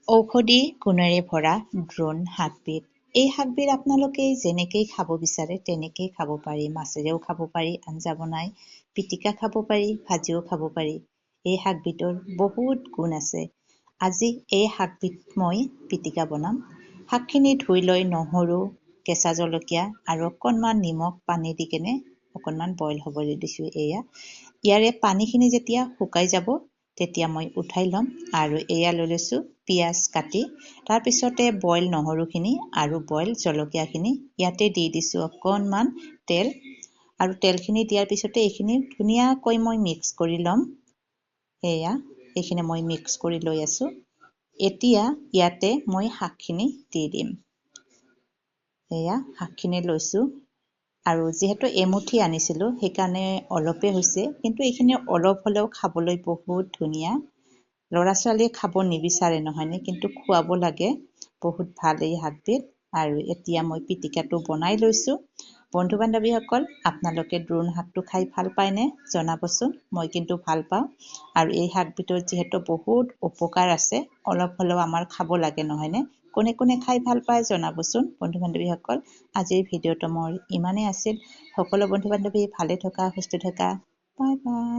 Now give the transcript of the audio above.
ঔষধি গুণেৰে ভৰা দ্ৰোণ শাকবিধ। এই শাকবিধ আপোনালোকে যেনেকেই খাব বিচাৰে তেনেকেই খাব পাৰি। মাছেৰেও খাব পাৰি, আঞ্জা বনাই, পিটিকা খাব পাৰি, ভাজিও খাব পাৰি। এই শাকবিধৰ বহুত গুণ আছে। আজি এই শাকবিধ মই পিটিকা বনাম। শাকখিনি ধুই লৈ নহৰু, কেঁচা জলকীয়া আৰু অকণমান নিমখ পানী দি কেনে অকণমান বইল হ'বলৈ দিছোঁ। ইয়াৰে পানীখিনি যেতিয়া শুকাই যাব তেতিয়া মই উঠাই ল'ম আৰু এয়া লৈ লৈছোঁ পিঁয়াজ কাটি। তাৰপিছতে বইল নহৰুখিনি আৰু বইল জলকীয়াখিনি ইয়াতে দি দিছোঁ অকণমান তেল। আৰু তেলখিনি দিয়াৰ পিছতে এইখিনি ধুনীয়াকৈ মই মিক্স কৰি ল'ম। এইখিনি মই মিক্স কৰি লৈ আছোঁ। এতিয়া ইয়াতে মই শাকখিনি দি দিম। শাকখিনি লৈছোঁ। আৰু যিহেতু এমুঠি আনিছিলোঁ সেইকাৰণে অলপে হৈছে, কিন্তু এইখিনি অলপ হ'লেও খাবলৈ বহুত ধুনীয়া। ল'ৰা ছোৱালীয়ে খাব নিবিচাৰে নহয়নে, কিন্তু খুৱাব লাগে। বহুত ভাল এই শাকবিধ। আৰু এতিয়া মই পিটিকাটো বনাই লৈছোঁ। বন্ধু বান্ধৱীসকল, আপোনালোকে দ্ৰোণ শাকটো খাই ভাল পায়নে জনাবচোন। মই কিন্তু ভাল পাওঁ। আৰু এই শাকবিধৰ যিহেতু বহুত উপকাৰ আছে, অলপ হ'লেও আমাৰ খাব লাগে নহয়নে। কোনে কোনে খাই ভাল পায় জনাবচোন বন্ধু বান্ধৱীসকল। আজিৰ ভিডিঅ'টো মোৰ ইমানেই আছিল। সকলো বন্ধু বান্ধৱী ভালে থকা, সুস্থ থকা। Bye bye.